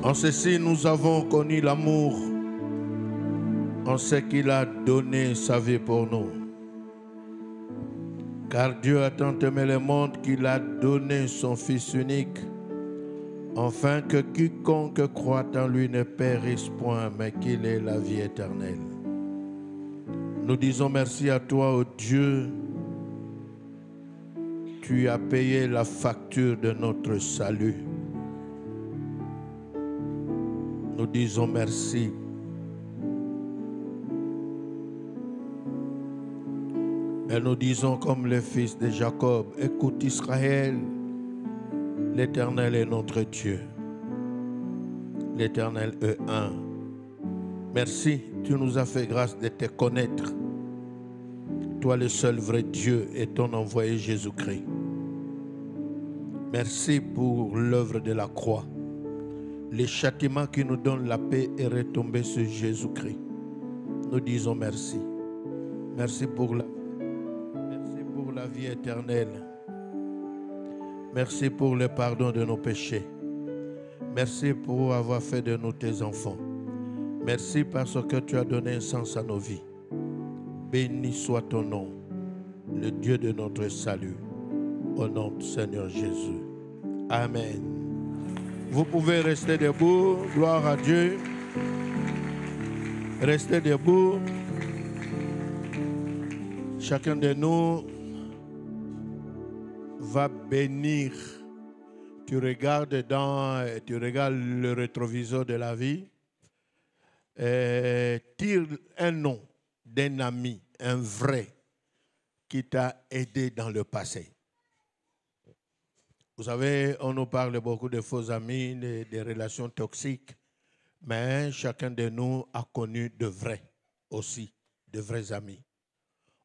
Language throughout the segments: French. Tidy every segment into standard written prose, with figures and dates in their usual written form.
En ceci, nous avons connu l'amour. On sait qu'il a donné sa vie pour nous. Car Dieu a tant aimé le monde qu'il a donné son Fils unique, afin que quiconque croit en lui ne périsse point, mais qu'il ait la vie éternelle. Nous disons merci à toi, ô Dieu. Tu as payé la facture de notre salut. Nous disons merci. Et nous disons comme les fils de Jacob, écoute Israël, l'Éternel est notre Dieu. L'Éternel est un. Merci, tu nous as fait grâce de te connaître. Toi le seul vrai Dieu et ton envoyé Jésus-Christ. Merci pour l'œuvre de la croix. Les châtiments qui nous donnent la paix est retombé sur Jésus-Christ. Nous disons merci. Merci pour la vie éternelle. Merci pour le pardon de nos péchés. Merci pour avoir fait de nous tes enfants. Merci parce que tu as donné un sens à nos vies. Béni soit ton nom, le Dieu de notre salut. Au nom du Seigneur Jésus. Amen. Vous pouvez rester debout. Gloire à Dieu. Restez debout. Chacun de nous va bénir. Tu regardes le rétroviseur de la vie et tire un nom d'un ami, un vrai, qui t'a aidé dans le passé. Vous savez, on nous parle beaucoup de faux amis, des relations toxiques, mais chacun de nous a connu de vrais aussi, de vrais amis.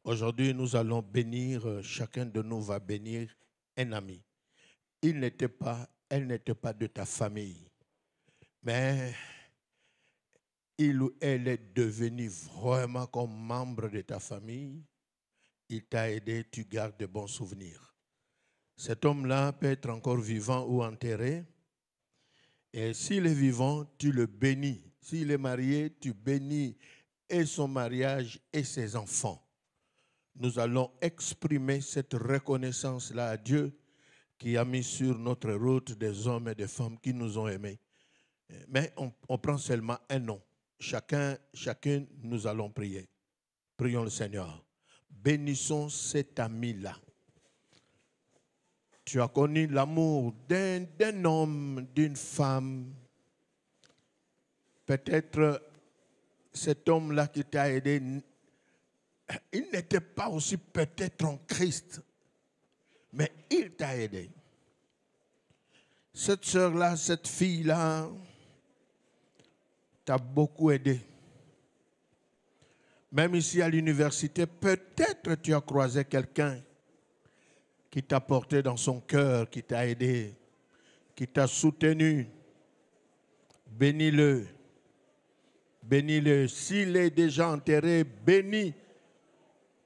Aujourd'hui, nous allons bénir, chacun de nous va bénir un ami. Elle n'était pas de ta famille, mais il ou elle est devenu vraiment comme membre de ta famille. Il t'a aidé, tu gardes de bons souvenirs. Cet homme-là peut être encore vivant ou enterré. Et s'il est vivant, tu le bénis. S'il est marié, tu bénis et son mariage et ses enfants. Nous allons exprimer cette reconnaissance-là à Dieu qui a mis sur notre route des hommes et des femmes qui nous ont aimés. Mais on prend seulement un nom. Chacun, nous allons prier. Prions le Seigneur. Bénissons cet ami-là. Tu as connu l'amour d'un homme, d'une femme. Peut-être cet homme-là qui t'a aidé, il n'était pas aussi peut-être en Christ, mais il t'a aidé. Cette sœur-là, cette fille-là, t'a beaucoup aidé. Même ici à l'université, peut-être tu as croisé quelqu'un qui t'a porté dans son cœur, qui t'a aidé, qui t'a soutenu. Bénis-le. Bénis-le. S'il est déjà enterré, bénis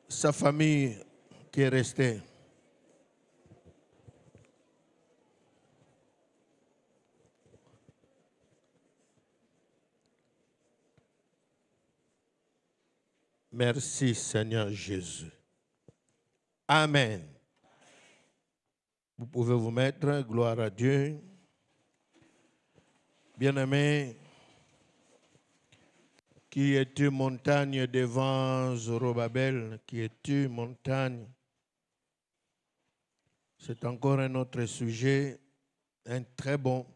sa famille qui est restée. Merci Seigneur Jésus. Amen. Vous pouvez vous mettre, gloire à Dieu. Bien-aimé, qui es-tu montagne devant Zorobabel? Qui es-tu montagne? C'est encore un autre sujet, un très bon,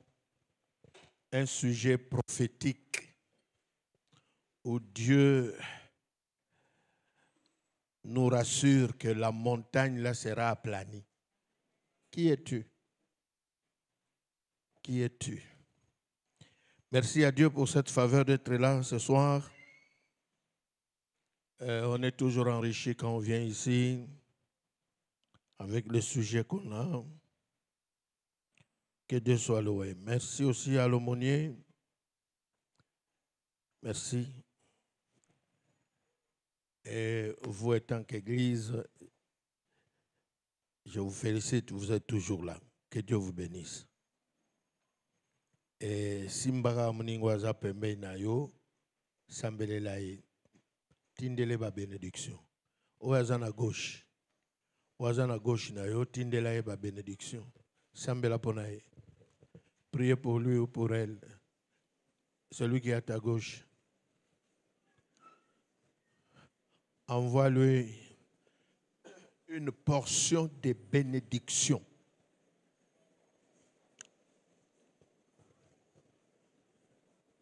un sujet prophétique où Dieu nous rassure que la montagne là sera aplanie. Qui es-tu? Qui es-tu? Merci à Dieu pour cette faveur d'être là ce soir. On est toujours enrichi quand on vient ici avec le sujet qu'on a. Que Dieu soit loué. Merci aussi à l'aumônier. Merci. Et vous étant qu'Église, je vous félicite, vous êtes toujours là. Que Dieu vous bénisse. Et Simbara Mningwaza Pembe Nayo, Sambelelaye, Tindele ba bénédiction. Oazan à gauche. Oazan à gauche Nayo, Tindelaye ba bénédiction. Sambela Ponaye. Priez pour lui ou pour elle. Celui qui est à ta gauche. Envoie-lui une portion de bénédiction.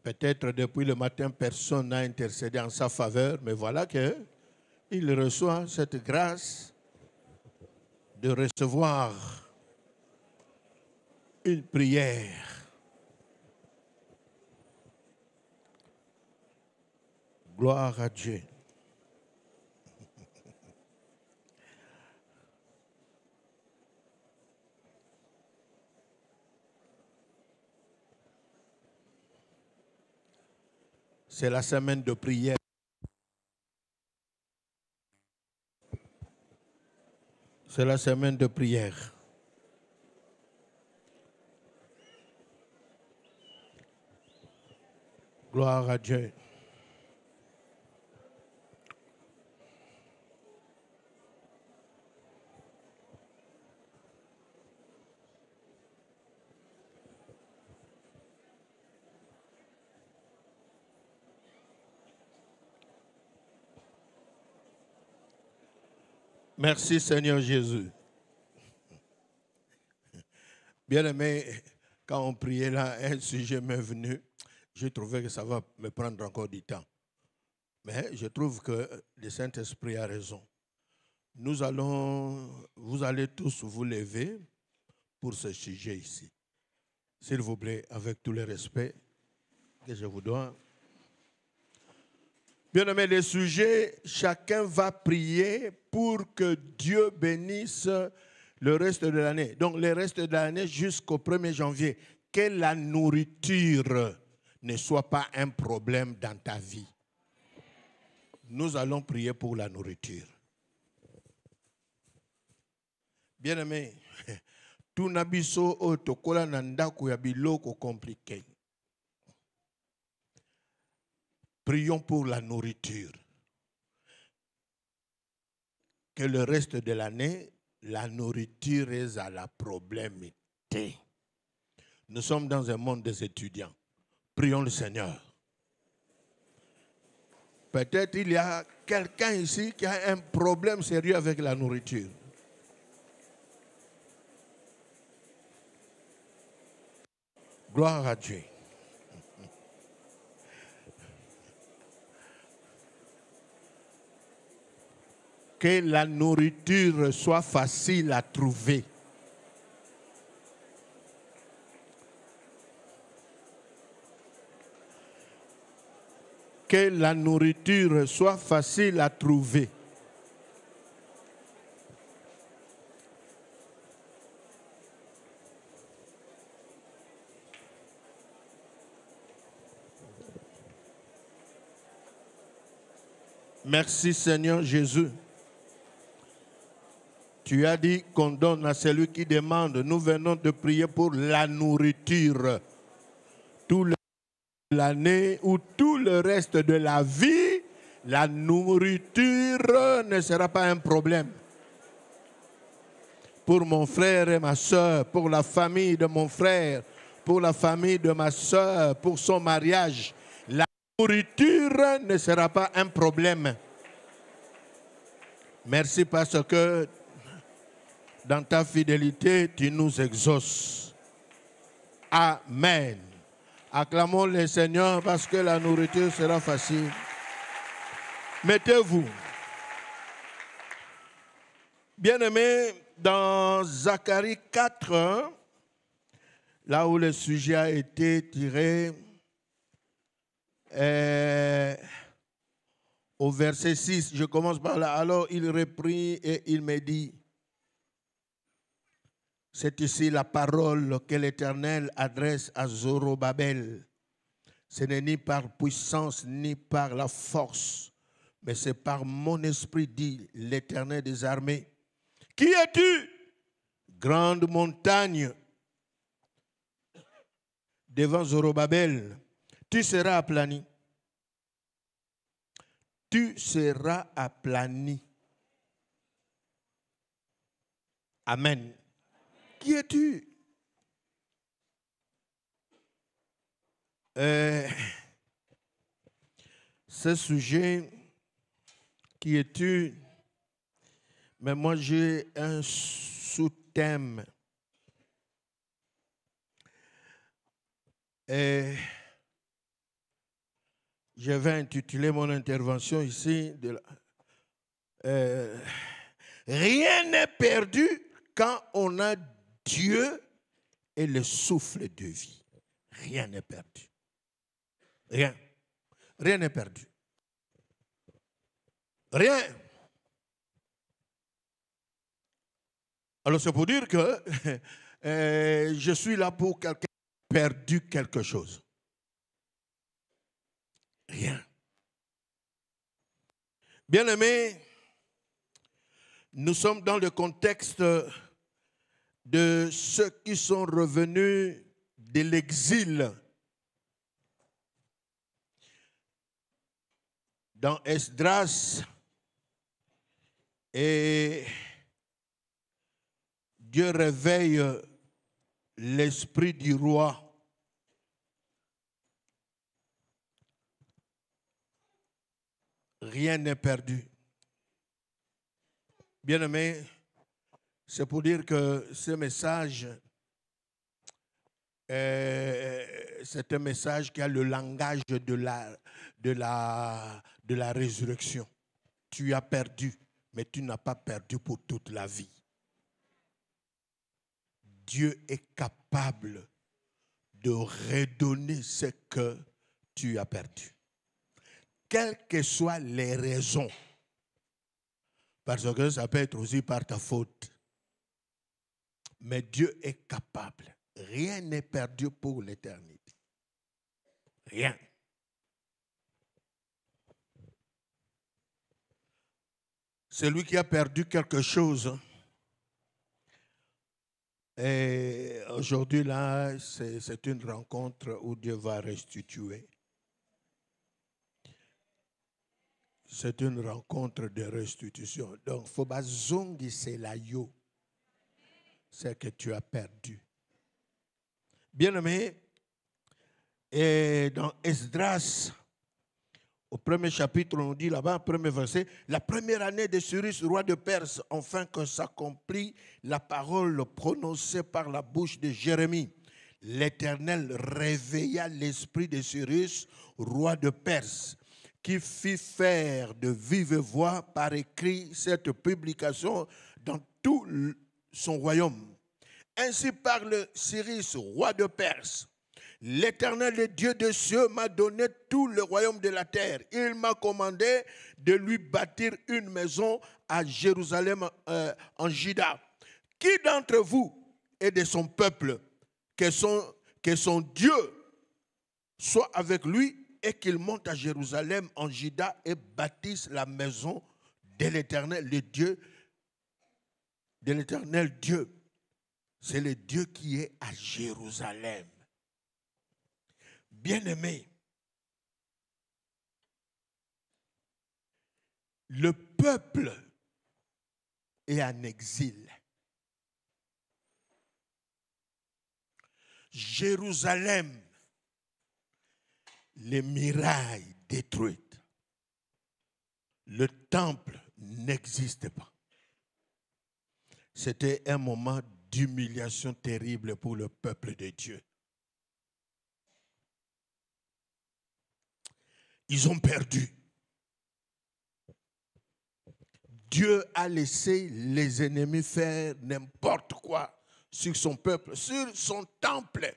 Peut-être depuis le matin, personne n'a intercédé en sa faveur, mais voilà qu'il reçoit cette grâce de recevoir une prière. Gloire à Dieu. C'est la semaine de prière. C'est la semaine de prière. Gloire à Dieu. Merci Seigneur Jésus. Bien-aimé, quand on priait là, un sujet m'est venu. J'ai trouvé que ça va me prendre encore du temps. Mais je trouve que le Saint-Esprit a raison. Vous allez tous vous lever pour ce sujet ici. S'il vous plaît, avec tout le respect que je vous dois. Bien-aimé, le sujet, chacun va prier pour que Dieu bénisse le reste de l'année. Donc, le reste de l'année jusqu'au 1er janvier. Que la nourriture ne soit pas un problème dans ta vie. Nous allons prier pour la nourriture. Bien-aimé, tout nabiso o tokola nandaku ya biloko compliqué. Prions pour la nourriture. Que le reste de l'année, la nourriture est à la problémité. Nous sommes dans un monde des étudiants. Prions le Seigneur. Peut-être il y a quelqu'un ici qui a un problème sérieux avec la nourriture. Gloire à Dieu. Que la nourriture soit facile à trouver. Que la nourriture soit facile à trouver. Merci Seigneur Jésus. Tu as dit qu'on donne à celui qui demande. Nous venons de prier pour la nourriture. Toute l'année ou tout le reste de la vie, la nourriture ne sera pas un problème. Pour mon frère et ma soeur, pour la famille de mon frère, pour la famille de ma soeur, pour son mariage, la nourriture ne sera pas un problème. Merci parce que dans ta fidélité, tu nous exauces. Amen. Acclamons le Seigneur parce que la nourriture sera facile. Mettez-vous. Bien-aimés, dans Zacharie 4, là où le sujet a été tiré, au verset 6, je commence par là. Alors il reprit et il me dit, c'est ici la parole que l'Éternel adresse à Zorobabel. Ce n'est ni par puissance ni par la force, mais c'est par mon esprit, dit l'Éternel des armées. Qui es-tu, grande montagne? Devant Zorobabel, tu seras aplani. Tu seras aplani. Amen. Qui es-tu? Ce sujet, qui es-tu? Mais moi, j'ai un sous-thème. Et je vais intituler mon intervention ici rien n'est perdu quand on a Dieu et le souffle de vie. Rien n'est perdu. Rien. Rien n'est perdu. Rien. Alors c'est pour dire que je suis là pour quelqu'un qui a perdu quelque chose. Rien. Bien-aimés, nous sommes dans le contexte de ceux qui sont revenus de l'exil. Dans Esdras, et Dieu réveille l'esprit du roi. Rien n'est perdu. Bien-aimés, c'est pour dire que ce message, c'est un message qui a le langage de la résurrection. Tu as perdu, mais tu n'as pas perdu pour toute la vie. Dieu est capable de redonner ce que tu as perdu. Quelles que soient les raisons, parce que ça peut être aussi par ta faute. Mais Dieu est capable. Rien n'est perdu pour l'éternité. Rien. Celui qui a perdu quelque chose, et aujourd'hui là, c'est une rencontre où Dieu va restituer. C'est une rencontre de restitution. Donc, faut pas zongi c'est la yo. C'est que tu as perdu. Bien-aimé, et dans Esdras, au premier chapitre, on dit là-bas, premier verset, la première année de Cyrus, roi de Perse, enfin que s'accomplit la parole prononcée par la bouche de Jérémie. L'Éternel réveilla l'esprit de Cyrus, roi de Perse, qui fit faire de vive voix par écrit cette publication dans tout son royaume. Ainsi parle Cyrus, roi de Perse. L'Éternel, le Dieu des cieux, m'a donné tout le royaume de la terre. Il m'a commandé de lui bâtir une maison à Jérusalem en Juda. Qui d'entre vous est de son peuple, que son Dieu soit avec lui et qu'il monte à Jérusalem en Juda et bâtisse la maison de l'Éternel, le Dieu, de l'Éternel Dieu. C'est le Dieu qui est à Jérusalem. Bien-aimé, le peuple est en exil. Jérusalem, les murailles détruites. Le temple n'existe pas. C'était un moment d'humiliation terrible pour le peuple de Dieu. Ils ont perdu. Dieu a laissé les ennemis faire n'importe quoi sur son peuple, sur son temple,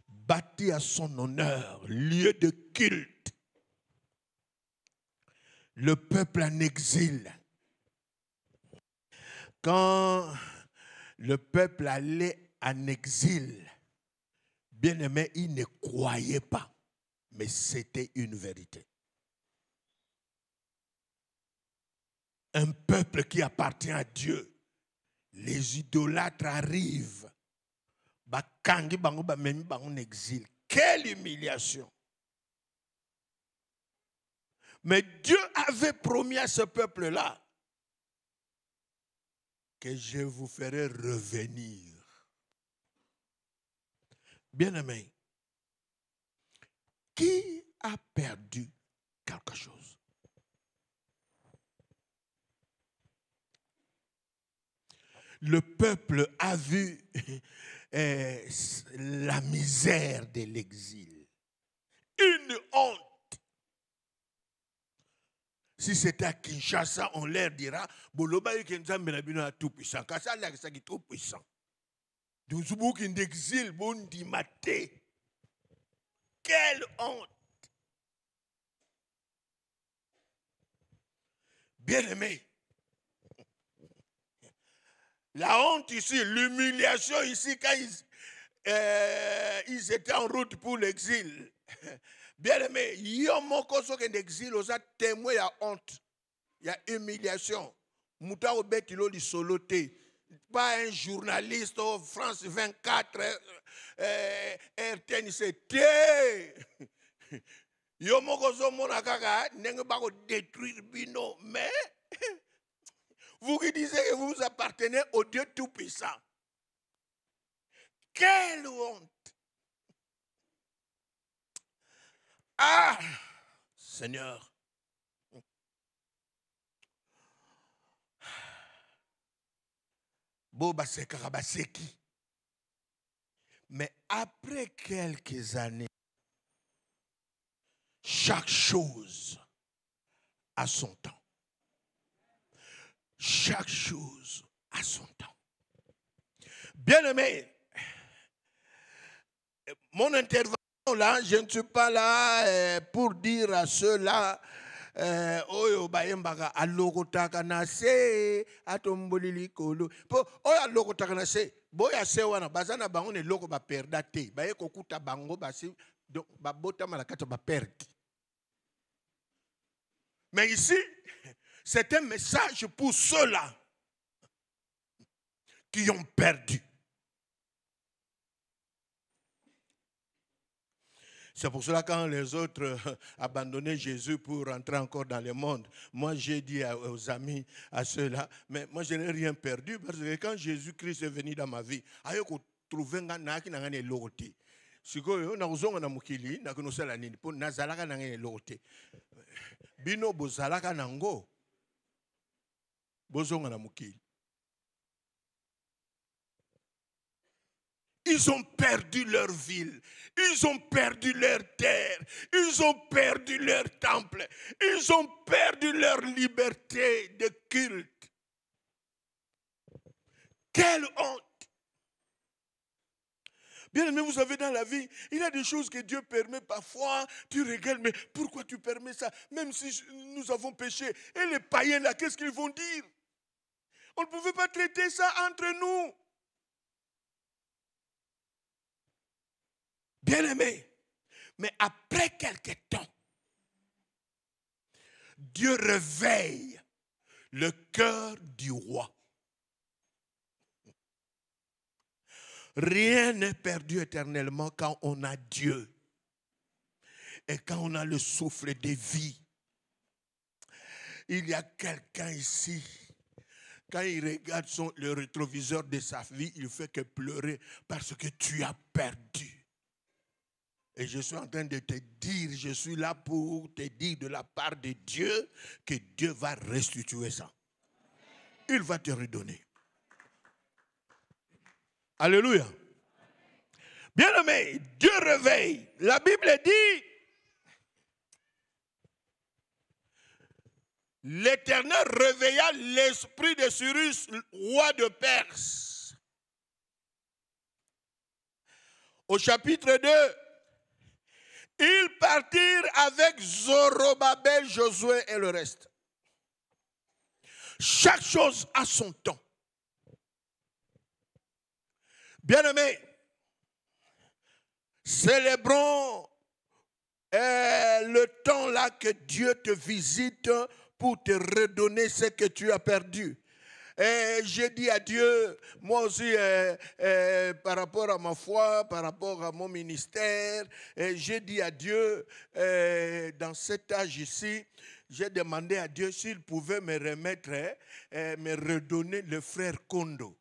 bâti à son honneur, lieu de culte. Le peuple en exil. Quand le peuple allait en exil, bien aimé, il ne croyait pas, mais c'était une vérité. un peuple qui appartient à Dieu, les idolâtres arrivent. Bakangi bango bamemi bango en exil. Quelle humiliation! Mais Dieu avait promis à ce peuple-là que je vous ferai revenir. Bien-aimé, qui a perdu quelque chose? Le peuple a vu la misère de l'exil. Une honte. Si c'était à Kinshasa, on leur dira, Boloba Nzambe na bino tout puissant. Car ça, c'est tout puissant. Donc, ce bouc d'exil, bon dit maté. Quelle honte! Bien-aimé, la honte ici, l'humiliation ici, quand ils étaient en route pour l'exil. Bien-aimé, il y a un exil, il y a témoin, il y a honte, il y a humiliation. Mouta au bête, il soloté. Pas un journaliste au France 24, RTN, c'était. Yo mokozo monakaka, n'engue pas détruire bino, mais vous qui disiez que vous appartenez au Dieu Tout-Puissant. Quelle honte! Ah, Seigneur. Mais après quelques années, chaque chose a son temps. Chaque chose a son temps. Bien-aimé, mon intervention là, je ne suis pas là pour dire à ceux-là oyo bayembaka alokotaka na se atombolili kolo po oyo alokotaka na se boya se wana bazana bango ne loko ba perda te baye kokuta bango basi donc babota malakata ba perdre. Mais ici c'est un message pour ceux-là qui ont perdu. C'est pour cela que quand les autres abandonnaient Jésus pour rentrer encore dans le monde, moi j'ai dit aux amis, à ceux-là, mais moi je n'ai rien perdu parce que quand Jésus-Christ est venu dans ma vie, je n'ai trouvé un loté. Si je n'ai pas mukili, na kunosala nini po nazalaka na ngene lote. Bino bozalaka nango. Bozonga na mukili. Ils ont perdu leur ville, ils ont perdu leur terre, ils ont perdu leur temple, ils ont perdu leur liberté de culte. Quelle honte! Bien aimé, vous savez, dans la vie, il y a des choses que Dieu permet parfois. Tu regardes, mais pourquoi tu permets ça? Même si nous avons péché. Et les païens là, qu'est-ce qu'ils vont dire? On ne pouvait pas traiter ça entre nous. Bien-aimé, mais après quelque temps, Dieu réveille le cœur du roi. Rien n'est perdu éternellement quand on a Dieu et quand on a le souffle de vie. Il y a quelqu'un ici, quand il regarde le rétroviseur de sa vie, il ne fait que pleurer parce que tu as perdu. Et je suis en train de te dire, je suis là pour te dire de la part de Dieu que Dieu va restituer ça. Il va te redonner. Alléluia. Bien-aimé, Dieu réveille. La Bible dit, l'Éternel réveilla l'esprit de Cyrus, roi de Perse. Au chapitre 2, ils partirent avec Zorobabel, Josué et le reste. Chaque chose a son temps. Bien-aimés, célébrons le temps là que Dieu te visite pour te redonner ce que tu as perdu. Et j'ai dit à Dieu, moi aussi, par rapport à ma foi, par rapport à mon ministère, j'ai dit à Dieu, dans cet âge ici, j'ai demandé à Dieu s'il pouvait me remettre, me redonner le frère Kondo.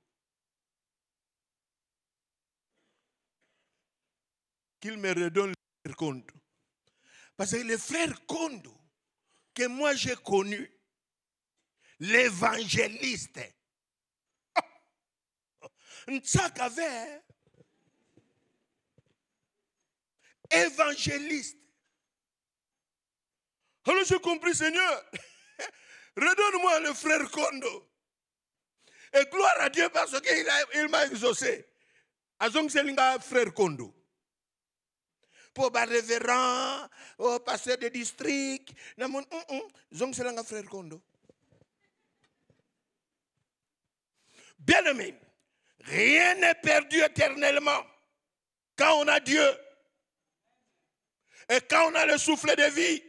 Qu'il me redonne le frère Kondo. Parce que le frère Kondo, que moi j'ai connu, l'évangéliste, Ntsakave, évangéliste. Alors j'ai compris, Seigneur, redonne-moi le frère Kondo. Et gloire à Dieu parce qu'il m'a exaucé. Azong Selinga frère Kondo. Pour le révérend, au pasteur de district, Zong Selinga frère Kondo. Bien-aimé, rien n'est perdu éternellement quand on a Dieu. Et quand on a le souffle de vie.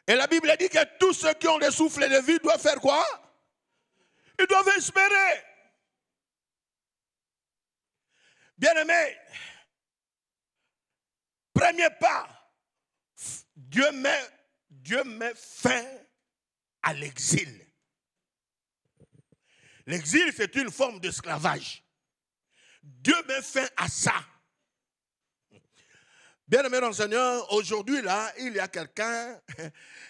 Et la Bible dit que tous ceux qui ont le souffle de vie doivent faire quoi? Ils doivent espérer. Bien-aimé, premier pas, Dieu met fin à l'exil. L'exil, c'est une forme d'esclavage. Dieu met fin à ça. Bien-aimé dans le Seigneur, aujourd'hui là, il y a quelqu'un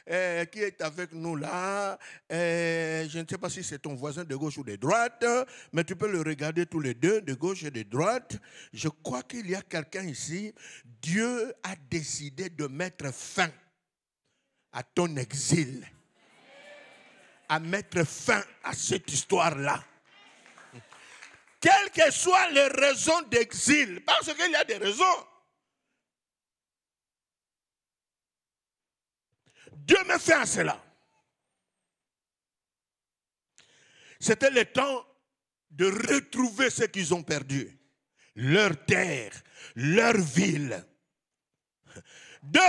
qui est avec nous là. Je ne sais pas si c'est ton voisin de gauche ou de droite, mais tu peux le regarder tous les deux, de gauche et de droite. Je crois qu'il y a quelqu'un ici. Dieu a décidé de mettre fin à ton exil, à mettre fin à cette histoire-là. Quelles que soient les raisons d'exil, parce qu'il y a des raisons. Dieu me fait à cela. C'était le temps de retrouver ce qu'ils ont perdu. Leur terre, leur ville. 2.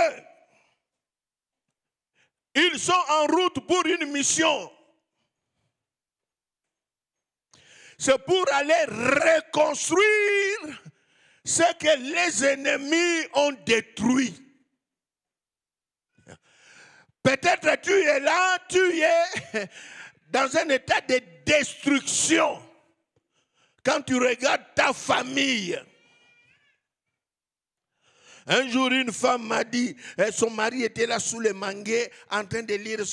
Ils sont en route pour une mission. C'est pour aller reconstruire ce que les ennemis ont détruit. Peut-être tu es là, tu es dans un état de destruction. Quand tu regardes ta famille. Un jour, une femme m'a dit, son mari était là sous le manguier en train de lire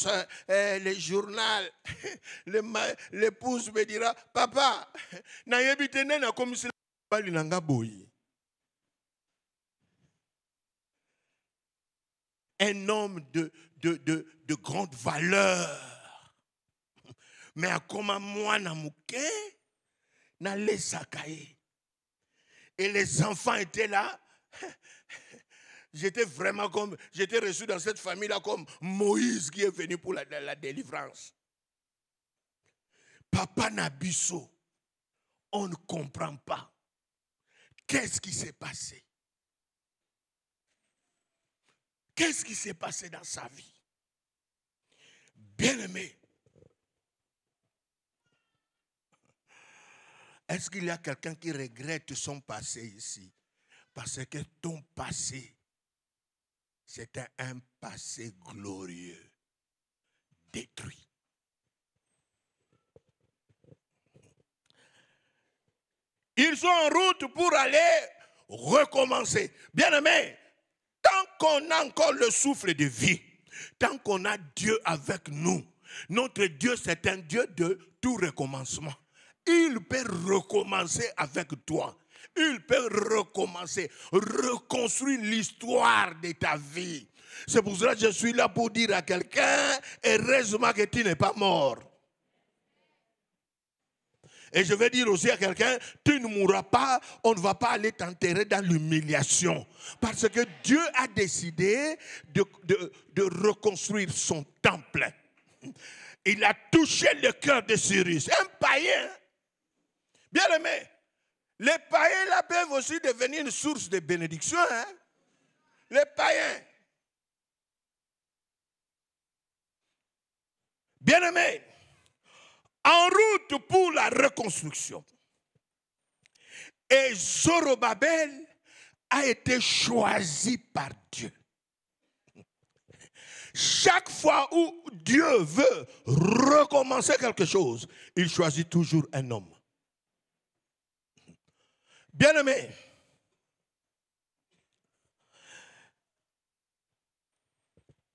le journal. L'épouse me dira, papa, un homme de grande valeur. Mais à comment moi, et les enfants étaient là. J'étais reçu dans cette famille-là comme Moïse qui est venu pour la délivrance. Papa Nabiso, on ne comprend pas. Qu'est-ce qui s'est passé? Qu'est-ce qui s'est passé dans sa vie? Bien-aimé, est-ce qu'il y a quelqu'un qui regrette son passé ici? Parce que ton passé, c'était un passé glorieux, détruit. Ils sont en route pour aller recommencer. Bien-aimé, tant qu'on a encore le souffle de vie, tant qu'on a Dieu avec nous, notre Dieu c'est un Dieu de tout recommencement. Il peut recommencer avec toi. Il peut recommencer, reconstruire l'histoire de ta vie. C'est pour cela que je suis là pour dire à quelqu'un, heureusement que tu n'es pas mort. Et je vais dire aussi à quelqu'un, tu ne mourras pas, on ne va pas aller t'enterrer dans l'humiliation. Parce que Dieu a décidé de reconstruire son temple. Il a touché le cœur de Cyrus, un païen. Bien aimé, les païens là peuvent aussi devenir une source de bénédiction. Hein? Les païens. Bien-aimés, en route pour la reconstruction. Et Zorobabel a été choisi par Dieu. Chaque fois où Dieu veut recommencer quelque chose, il choisit toujours un homme. Bien-aimé,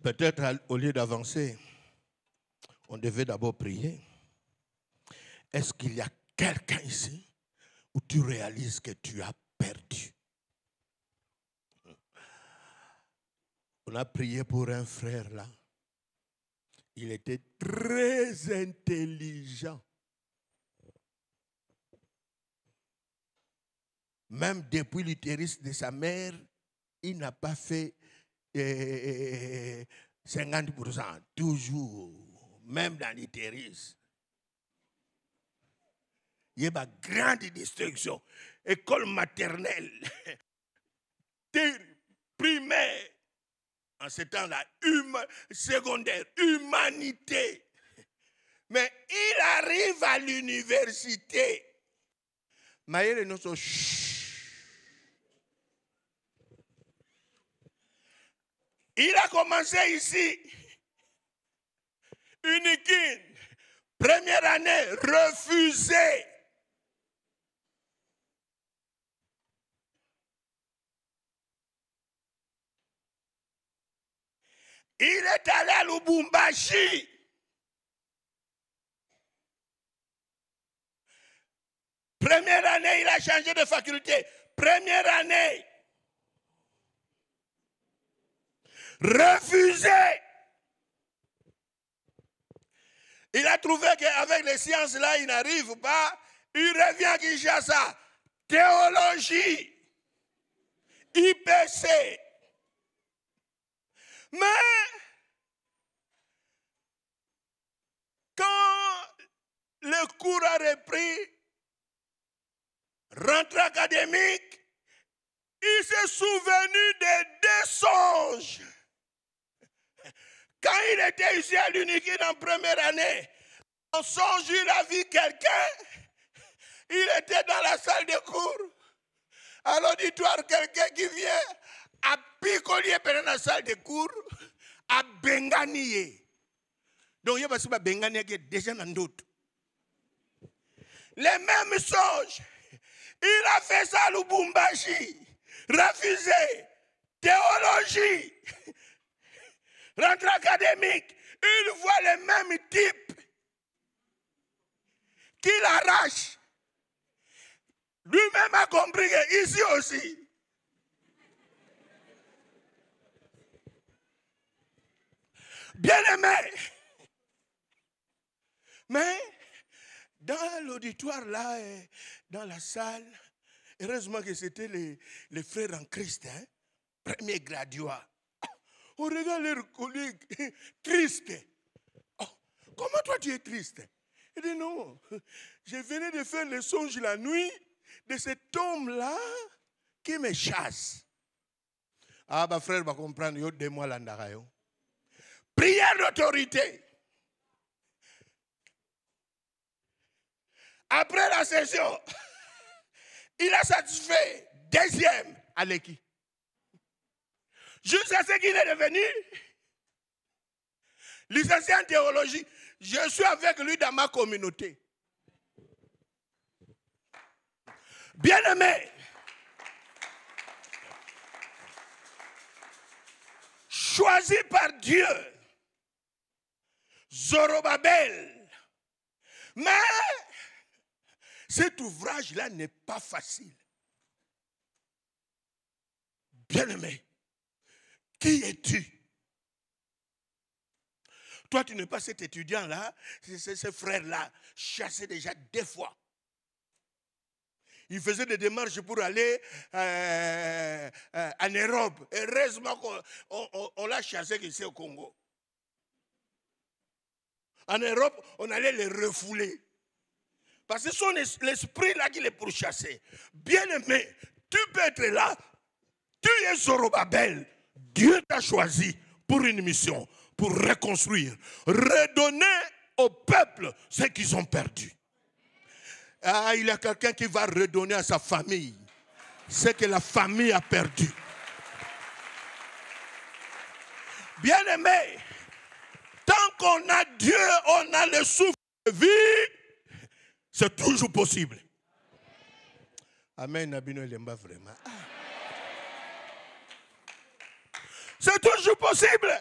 peut-être au lieu d'avancer, on devait d'abord prier. Est-ce qu'il y a quelqu'un ici où tu réalises que tu as perdu? On a prié pour un frère là. Il était très intelligent. Même depuis l'utérus de sa mère, il n'a pas fait 50%. Toujours, même dans l'utérus. Il y a une grande destruction. École maternelle, primaire, en ce temps-là, secondaire, humanité. Mais il arrive à l'université. Maïre nous so il a commencé ici. Uniquine. Première année, refusé. Il est allé à Lubumbashi. Première année, il a changé de faculté. Première année. Refusé. Il a trouvé qu'avec les sciences là, il n'arrive pas. Il revient à Kinshasa. Théologie. IPC. Mais quand le cours a repris, rentrée académique, il s'est souvenu des deux songes. Quand il était ici à l'Uniquine en première année, en songe, il a vu quelqu'un. Il était dans la salle de cours. À l'auditoire, quelqu'un qui vient à Picolier dans la salle de cours, à Benganie. Donc, il y a pas Benganie qui est déjà dans d'autres. Les mêmes songes. Il a fait ça à Lubumbashi. Refusé. Théologie. Rentrée académique. Il voit les mêmes types qu'il arrache. Lui-même a compris qu'ici aussi. Bien-aimé. Mais dans l'auditoire là, dans la salle, heureusement que c'était les frères en Christ, hein, premier graduat. On regarde leurs collègues tristes. Oh, comment toi tu es triste? Il dit non, je venais de faire le songe la nuit de cet homme-là qui me chasse. Ah, bah frère, va comprendre, yo de moi l'andarayo. Prière d'autorité. Après la session, il a satisfait deuxième à l'équipe. Jusqu'à ce qu'il est devenu licencié en théologie. Je suis avec lui dans ma communauté. Bien-aimé, choisi par Dieu, Zorobabel. Mais cet ouvrage-là n'est pas facile. Bien-aimé, qui es-tu? Toi, tu n'es pas cet étudiant-là, ce frère-là, chassé déjà 2 fois. Il faisait des démarches pour aller en Europe. Heureusement qu'on l'a chassé ici au Congo. En Europe, on allait les refouler. Parce que c'est l'esprit là qui les pourchassait. Bien-aimé, tu peux être là. Tu es Zorobabel. Dieu t'a choisi pour une mission, pour reconstruire, redonner au peuple ce qu'ils ont perdu. Ah, il y a quelqu'un qui va redonner à sa famille ce que la famille a perdu. Bien-aimé, tant qu'on a Dieu, on a le souffle de vie, c'est toujours possible. Amen, Nabino Lemba, vraiment. C'est toujours possible.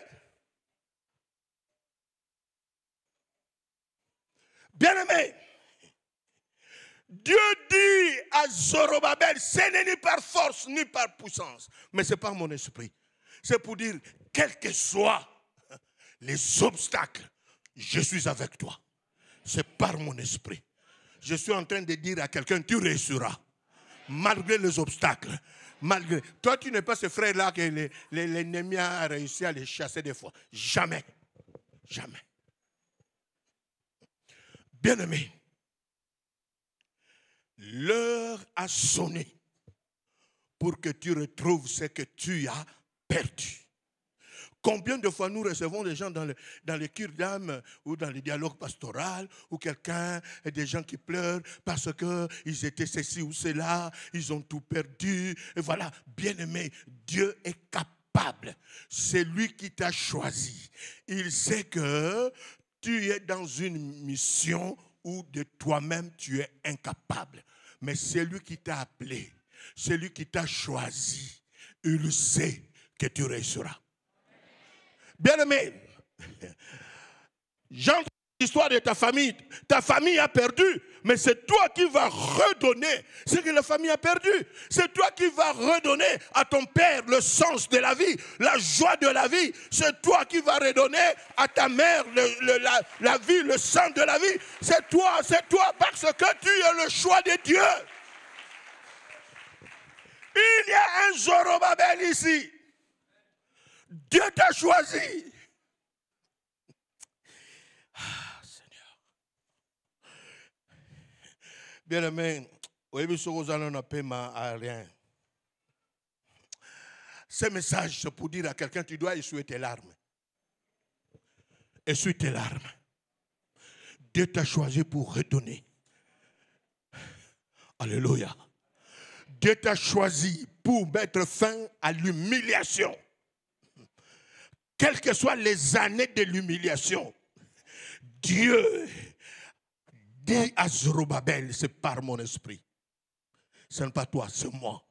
Bien-aimé, Dieu dit à Zorobabel, ce n'est ni par force ni par puissance, mais c'est par mon esprit. C'est pour dire, quels que soient les obstacles, je suis avec toi. C'est par mon esprit. Je suis en train de dire à quelqu'un, tu réussiras. Malgré les obstacles. Malgré. Toi, tu n'es pas ce frère-là que l'ennemi a réussi à les chasser des fois. Jamais. Jamais. Bien-aimé, l'heure a sonné pour que tu retrouves ce que tu as perdu. Combien de fois nous recevons des gens dans les cures d'âme ou dans les dialogues pastoraux ou quelqu'un, des gens qui pleurent parce qu'ils étaient ceci ou cela, ils ont tout perdu. Et voilà, bien-aimé, Dieu est capable. C'est lui qui t'a choisi. Il sait que tu es dans une mission où de toi-même tu es incapable. Mais c'est lui qui t'a appelé, c'est lui qui t'a choisi. Il sait que tu réussiras. Bien-aimé, j'entends l'histoire de ta famille. Ta famille a perdu, mais c'est toi qui vas redonner ce que la famille a perdu. C'est toi qui vas redonner à ton père le sens de la vie, la joie de la vie. C'est toi qui vas redonner à ta mère la vie, le sang de la vie. C'est toi parce que tu es le choix de Dieu. Il y a un Zorobabel ici. Dieu t'a choisi. Ah, Seigneur. Bien-aimé, rien. Ce message, c'est pour dire à quelqu'un, tu dois essuyer tes larmes. Essuie tes larmes. Dieu t'a choisi pour redonner. Alléluia. Dieu t'a choisi pour mettre fin à l'humiliation. Quelles que soient les années de l'humiliation, Dieu dit à Zorobabel, c'est par mon esprit. Ce n'est pas toi, c'est moi.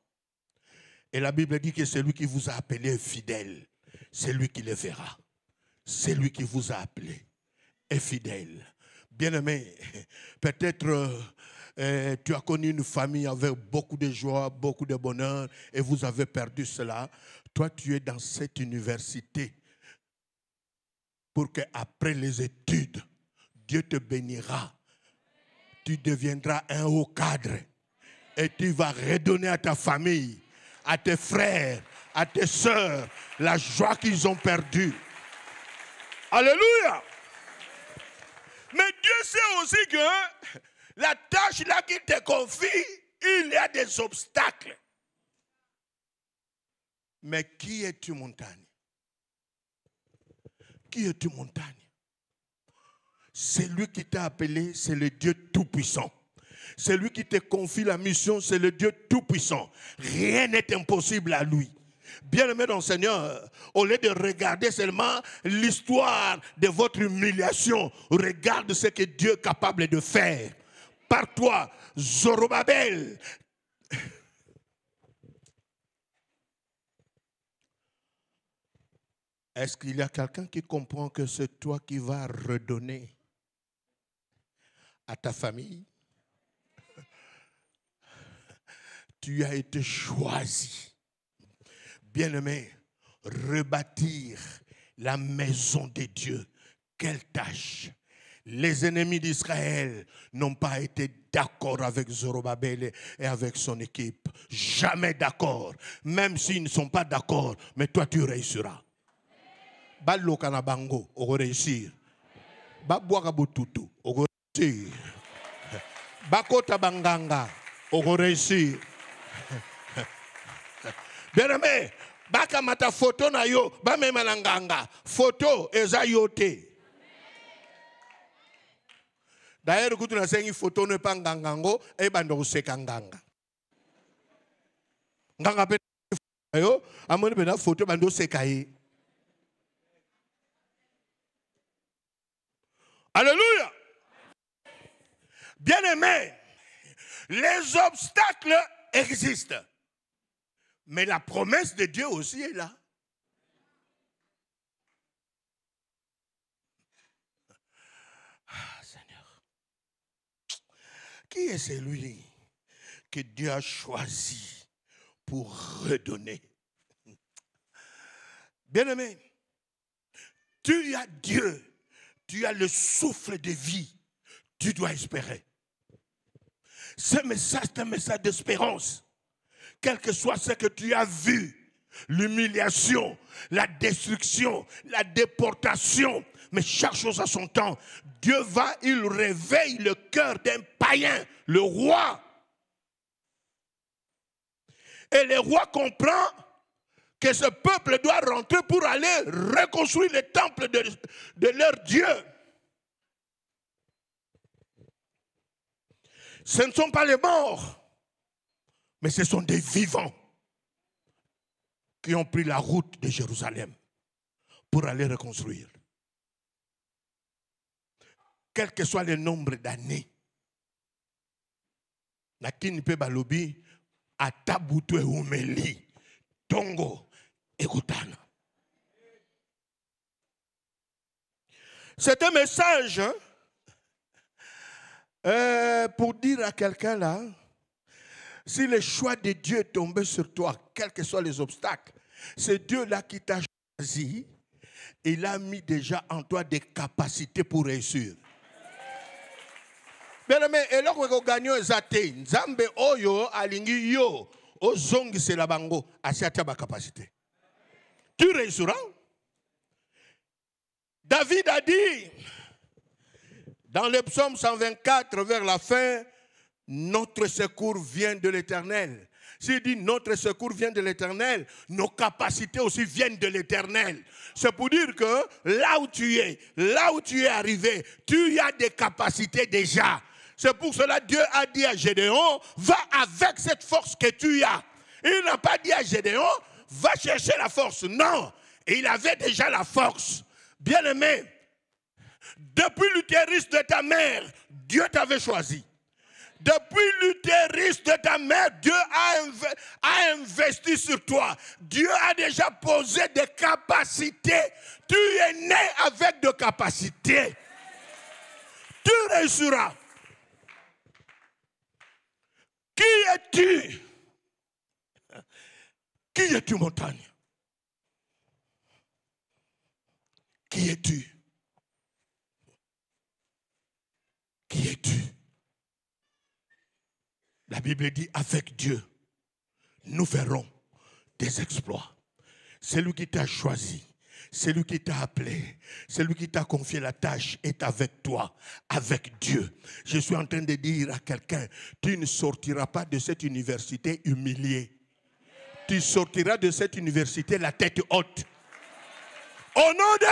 Et la Bible dit que c'est lui qui vous a appelé est fidèle. C'est lui qui le verra. C'est lui qui vous a appelé est fidèle. Bien-aimé, peut-être tu as connu une famille avec beaucoup de joie, beaucoup de bonheur et vous avez perdu cela. Toi, tu es dans cette université pour qu'après les études, Dieu te bénira. Tu deviendras un haut cadre. Et tu vas redonner à ta famille, à tes frères, à tes sœurs, la joie qu'ils ont perdue. Alléluia. Mais Dieu sait aussi que la tâche là qu'il te confie, il y a des obstacles. Mais qui es-tu, montagne? Qui es-tu, montagne? C'est lui qui t'a appelé, c'est le Dieu tout-puissant. C'est lui qui te confie la mission, c'est le Dieu tout-puissant. Rien n'est impossible à lui. Bien-aimé dans le Seigneur, au lieu de regarder seulement l'histoire de votre humiliation, regarde ce que Dieu est capable de faire. Par toi, Zorobabel. Est-ce qu'il y a quelqu'un qui comprend que c'est toi qui vas redonner à ta famille? Tu as été choisi. Bien-aimé, rebâtir la maison de Dieu. Quelle tâche! Les ennemis d'Israël n'ont pas été d'accord avec Zorobabel et avec son équipe. Jamais d'accord. Même s'ils ne sont pas d'accord, mais toi tu réussiras. Balo kanabango, on va réussir. Babouaka botutu, on va réussir. Bakota banganga, on va réussir. Bien-aimé, baka mata photo na yo, ba mema nganga, photo eza yote. D'ailleurs, quand on a une photo, ne pas ngangango, et ben on sait kanganga. Nganga pe yo, amone pe na photo bando sekaye. Alléluia. Bien-aimés, les obstacles existent. Mais la promesse de Dieu aussi est là. Ah, Seigneur. Qui est celui que Dieu a choisi pour redonner? Bien-aimé, tu as Dieu, tu as le souffle de vie, tu dois espérer. Ce message est un message d'espérance. Quel que soit ce que tu as vu, l'humiliation, la destruction, la déportation, mais chaque chose a son temps. Dieu va, il réveille le cœur d'un païen, le roi. Et le roi comprend que ce peuple doit rentrer pour aller reconstruire le temple de leur Dieu. Ce ne sont pas les morts, mais ce sont des vivants qui ont pris la route de Jérusalem pour aller reconstruire. Quel que soit le nombre d'années, nakini pe balobi atabutu umeli tongo ekutana. C'est un message pour dire à quelqu'un là, si le choix de Dieu est tombé sur toi, quels que soient les obstacles, c'est Dieu là qui t'a choisi. Il a mis déjà en toi des capacités pour réussir. Bien aimé, et là qu'on gagne zate, Nzambe oyo alingi yo, ozongi c'est la bango, asiatia ba capacité. Tu réussiras. David a dit dans le psaume 124 vers la fin, notre secours vient de l'Éternel. S'il dit notre secours vient de l'Éternel, nos capacités aussi viennent de l'Éternel. C'est pour dire que là où tu es arrivé, tu as des capacités déjà. C'est pour cela que Dieu a dit à Gédéon, va avec cette force que tu as. Il n'a pas dit à Gédéon, va chercher la force. Non, il avait déjà la force. Bien-aimé, depuis l'utérus de ta mère, Dieu t'avait choisi. Depuis l'utérus de ta mère, Dieu a investi sur toi. Dieu a déjà posé des capacités. Tu es né avec des capacités. Tu réussiras. Qui es-tu? Qui es-tu, montagne? Qui es-tu? Qui es-tu? La Bible dit, avec Dieu, nous verrons des exploits. C'est lui qui t'a choisi, c'est lui qui t'a appelé, c'est lui qui t'a confié la tâche, est avec toi, avec Dieu. Je suis en train de dire à quelqu'un, tu ne sortiras pas de cette université humilié. Tu sortiras de cette université la tête haute. Au nom de...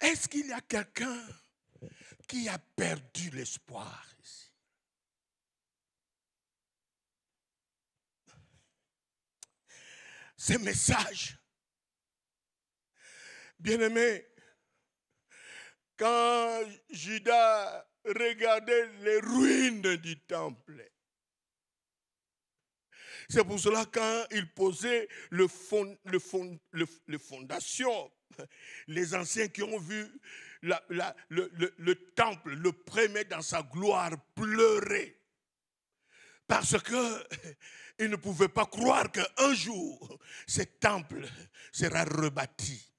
Est-ce qu'il y a quelqu'un qui a perdu l'espoir ici? Ce message, bien-aimé, quand Judas regardait les ruines du temple, c'est pour cela quand il posait le fondation, les anciens qui ont vu le temple, le premier dans sa gloire, pleurer. Parce qu'ils ne pouvaient pas croire qu'un jour, ce temple sera rebâti.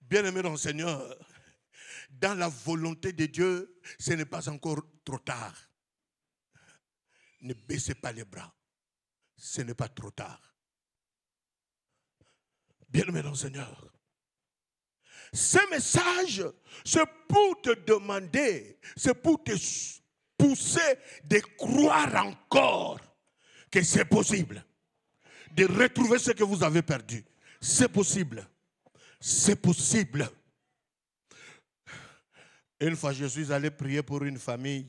Bien-aimés dans le Seigneur, dans la volonté de Dieu, ce n'est pas encore trop tard. Ne baissez pas les bras. Ce n'est pas trop tard. Bien-aimés dans le Seigneur, ce message, c'est pour te demander, c'est pour te pousser de croire encore que c'est possible de retrouver ce que vous avez perdu. C'est possible. c'est possible. Une fois, je suis allé prier pour une famille.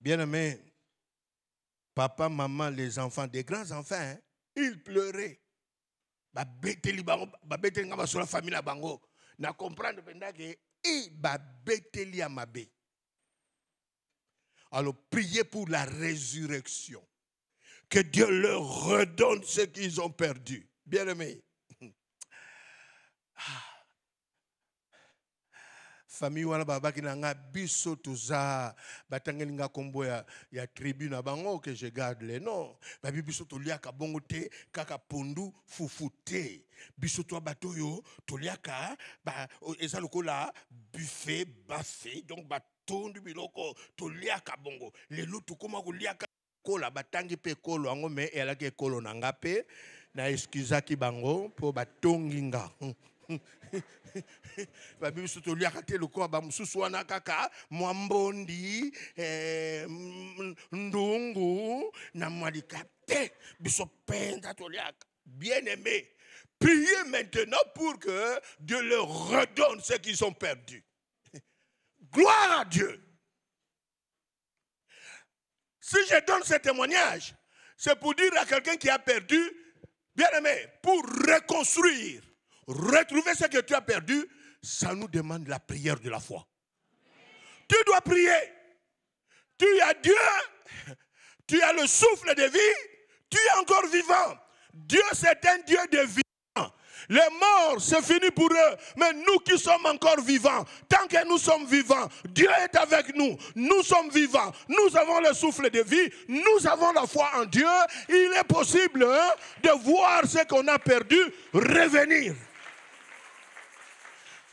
Bien-aimé, papa, maman, les enfants, des grands-enfants, hein, ils pleuraient. La famille la bango. Na comprendre que alors priez pour la résurrection. Que Dieu leur redonne ce qu'ils ont perdu. Bien-aimé. Famille wana baba kinanga biso tuza batangelinga kombo ya tribu na bango que je garde les noms babi biso toliaka bongo te kaka pondu fufute biso to batoyo toliaka ba eza lokola buffet buffet donc batondu biloko toliaka bongo lelo tukoma koliaka kola batangi pe kolo ango me elaka kolo nanga pe na excusaki bango po batonginga babi biso toliaka te lokola bamususu wana kaka mwambondi ndungu na mwalika te biso penda toliaka. Bien-aimé, priez maintenant pour que Dieu leur redonne ce qu'ils ont perdu. Gloire à Dieu. Si je donne ce témoignage, c'est pour dire à quelqu'un qui a perdu, bien-aimé, pour reconstruire, retrouver ce que tu as perdu, ça nous demande la prière de la foi. Tu dois prier. Tu as Dieu, tu as le souffle de vie, tu es encore vivant. Dieu, c'est un Dieu de vivant. Les morts, c'est fini pour eux. Mais nous qui sommes encore vivants, tant que nous sommes vivants, Dieu est avec nous. Nous sommes vivants. Nous avons le souffle de vie. Nous avons la foi en Dieu. Il est possible de voir ce qu'on a perdu revenir.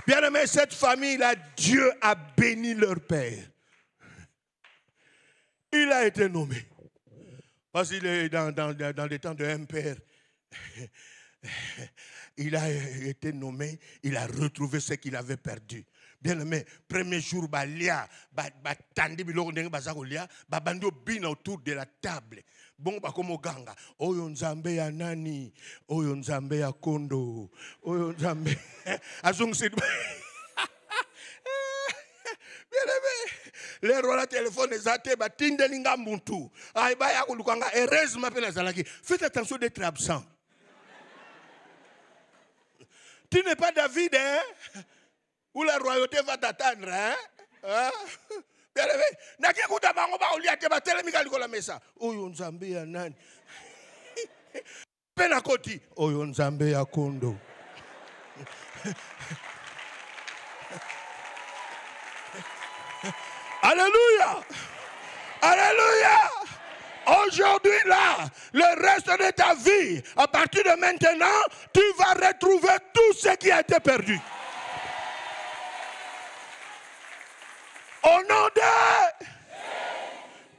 Bien-aimé, cette famille-là, Dieu a béni leur père. Il a été nommé. Parce qu'il est dans les temps d'un père. Il a été nommé, il a retrouvé ce qu'il avait perdu. Bien-aimé, premier jour, tandi biloko ndenge bazakolia, babando bina autour de la table. Bon, comme ganga, oyo nzambe ya nani, oyo nzambe ya kondo, oyo nzambe. Azong c'est bien-aimé, les rois la téléphone les athées, batinde linga muntu. Ay ba ya kulukanga, heureusement pe nazalaki. Faites attention d'être absent. Tu n'es pas David, hein? Où la royauté va t'attendre, hein? Bien-aimé, naki kuta bango ba olia te ba telemika likola mesa. Oyo nzambe ya nani? Pena koti, oyo nzambe ya kondo. Alléluia! Alléluia! Aujourd'hui, là, le reste de ta vie, à partir de maintenant, tu vas retrouver tout ce qui a été perdu. Au nom de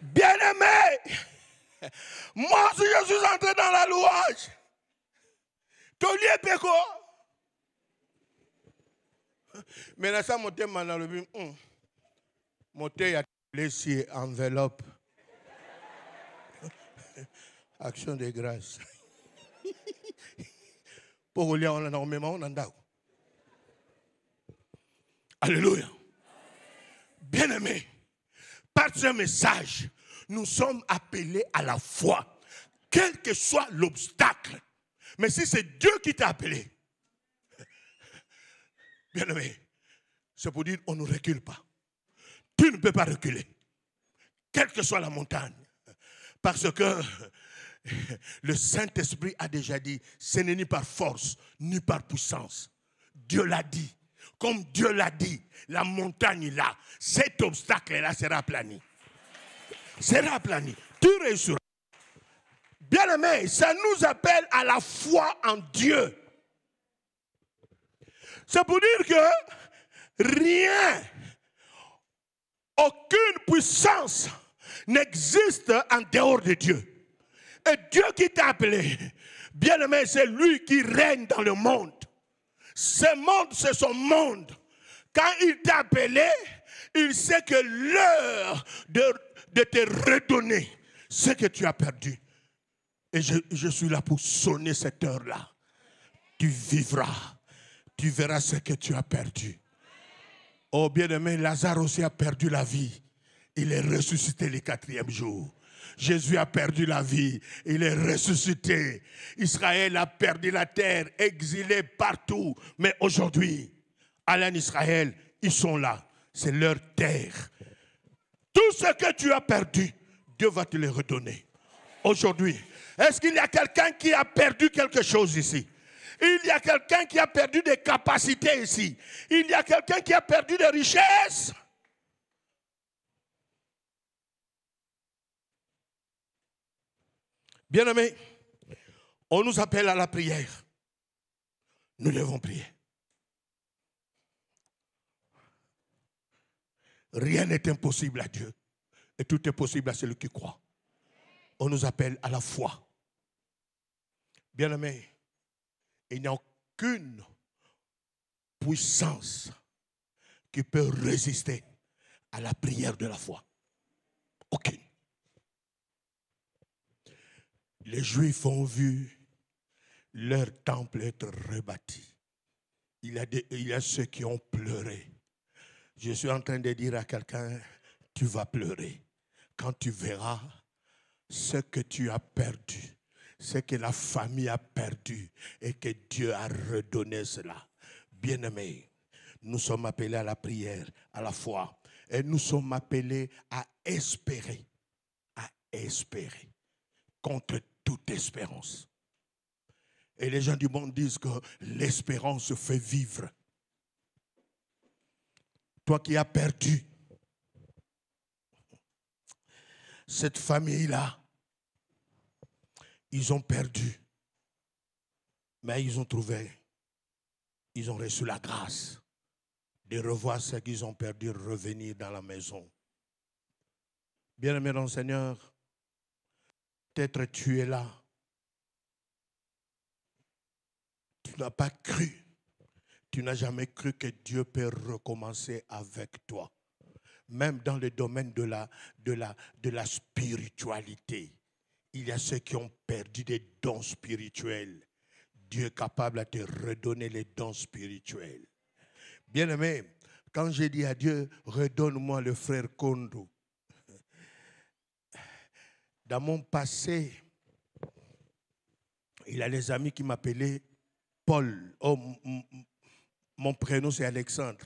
bien-aimé, moi aussi je suis entré dans la louange. Tolié Peko. Mais là, ça, mon thème, mon thème a laissé enveloppe. Action de grâce. Pour lire, on a énormément, on en a. Alléluia. Bien-aimés, par ce message, nous sommes appelés à la foi, quel que soit l'obstacle. Mais si c'est Dieu qui t'a appelé, bien-aimé, c'est pour dire on ne recule pas. Tu ne peux pas reculer, quelle que soit la montagne. Parce que le Saint-Esprit a déjà dit, ce n'est ni par force, ni par puissance. Dieu l'a dit. Comme Dieu l'a dit, la montagne est là. Cet obstacle-là sera aplani. Sera aplani. Tu réussiras. Bien-aimé, ça nous appelle à la foi en Dieu. C'est pour dire que rien, aucune puissance n'existe en dehors de Dieu. Et Dieu qui t'a appelé, bien-aimé, c'est lui qui règne dans le monde. Ce monde, c'est son monde. Quand il t'a appelé, il sait que l'heure de te redonner ce que tu as perdu. Et je suis là pour sonner cette heure-là. tu vivras. Tu verras ce que tu as perdu. Oh bien-aimé, Lazare aussi a perdu la vie. Il est ressuscité le 4e jour. Jésus a perdu la vie. Il est ressuscité. Israël a perdu la terre, exilé partout. Mais aujourd'hui, en Israël, ils sont là. C'est leur terre. Tout ce que tu as perdu, Dieu va te le redonner. Aujourd'hui, est-ce qu'il y a quelqu'un qui a perdu quelque chose ici? Il y a quelqu'un qui a perdu des capacités ici. Il y a quelqu'un qui a perdu des richesses. Bien-aimés, on nous appelle à la prière. Nous devons prier. Rien n'est impossible à Dieu. Et tout est possible à celui qui croit. On nous appelle à la foi. Bien-aimés, il n'y a aucune puissance qui peut résister à la prière de la foi. Aucune. Les Juifs ont vu leur temple être rebâti. Il y a ceux qui ont pleuré. Je suis en train de dire à quelqu'un, tu vas pleurer quand tu verras ce que tu as perdu, ce que la famille a perdu et que Dieu a redonné cela. Bien-aimés, nous sommes appelés à la prière, à la foi, et nous sommes appelés à espérer contre toute espérance. Et les gens du monde disent que l'espérance fait vivre. Toi qui as perdu, cette famille-là, ils ont perdu, mais ils ont reçu la grâce de revoir ce qu'ils ont perdu, revenir dans la maison. Bien-aimé dans le Seigneur, peut-être tu es là. Tu n'as pas cru. Tu n'as jamais cru que Dieu peut recommencer avec toi. Même dans le domaine de la spiritualité. Il y a ceux qui ont perdu des dons spirituels. Dieu est capable de te redonner les dons spirituels. Bien-aimé, quand j'ai dit à Dieu, redonne-moi le frère Kondo. Dans mon passé, il a des amis qui m'appelaient Paul. Oh, mon prénom c'est Alexandre.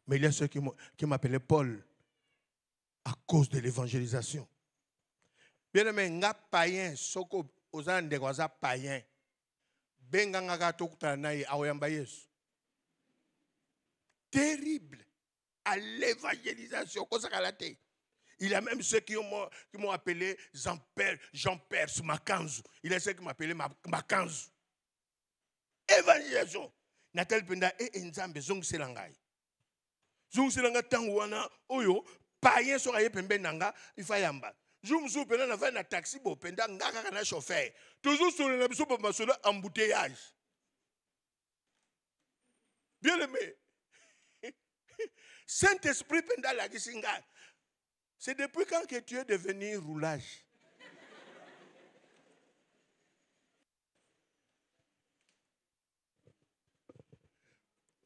Mais il y a ceux qui m'appelaient Paul à cause de l'évangélisation. Bien-aimé, nga païen, soko ozande waza païen. Benga nga gatokta na aoyamba Yesu. Terrible à l'évangélisation. Il y a même ceux qui m'ont appelé Jean-Père Makanzu. Il y a ceux qui m'appelaient Makanzu. Évangélisation. Natal Penda et Nzambe Zong Selangai. Zong Selanga Tangwana, Oyo, païen soraye Pembe Nanga, il faut yamba. Zoom Soupena n'a fait un taxi pour Penda, Ngaka na chauffeur. Toujours sur le nabso pour m'assurer embouteillage. Bien aimé. Saint-Esprit Penda la Gisinga. C'est depuis quand que tu es devenu roulage?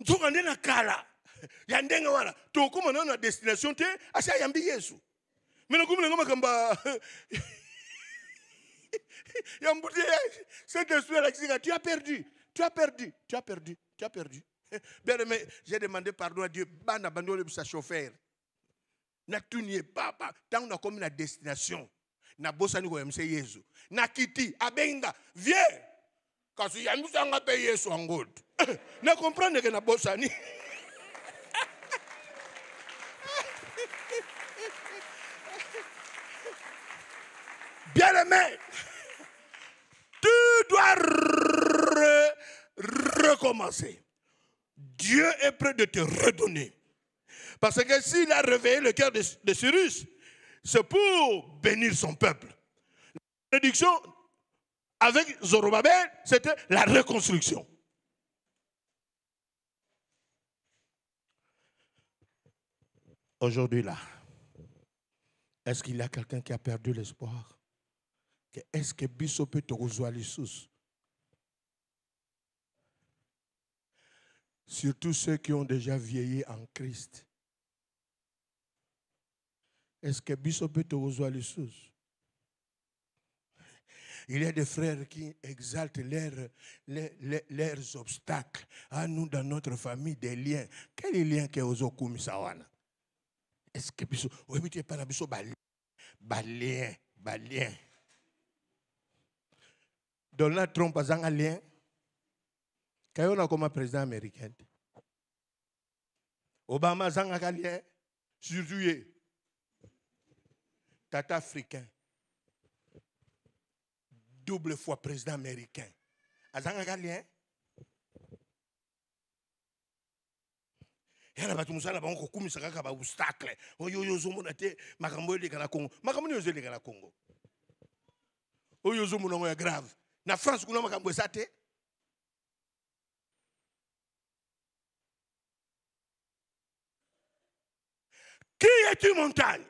Tu as dit na kala. Yandenga wana. Tu comme on a destination te asa yambi Yesu. Mais nous comme ngoma kamba. Yambuti Saint-Esprit la Gisinga, tu as perdu. Tu as perdu. Tu as perdu. Tu as perdu. Bien aimé, j'ai demandé pardon à Dieu. Ban abandonné sa chauffeur. Na tunie papa tant on a comme la destination na bosani ko yemse Yesu na kiti abenga viens kasi yamusa nga pe Yesu angod na comprendre que na bosani bien aimé, tu dois recommencer. Dieu est prêt de te redonner. Parce que s'il a réveillé le cœur de Cyrus, c'est pour bénir son peuple. La bénédiction avec Zorobabel, c'était la reconstruction. Aujourd'hui là, est-ce qu'il y a quelqu'un qui a perdu l'espoir? Est-ce que Bissot peut te rejoindre les sous? Surtout ceux qui ont déjà vieilli en Christ. Est-ce que Bisso peut te rejoindre les choses? Il y a des frères qui exaltent leurs obstacles. À nous, dans notre famille, des liens. Quel est le lien que vous avez mis? Est-ce que Bisso, oui, mais tu n'es pas là, Bisso, balien. Donald Trump a un lien. Quand on a comme président américain, Obama a un lien. Surtout, Tata africain. Double fois président américain. Azanga lien. Il y a des gens qui ont des obstacles. Grave. Na France, vous avez qui est une montagne?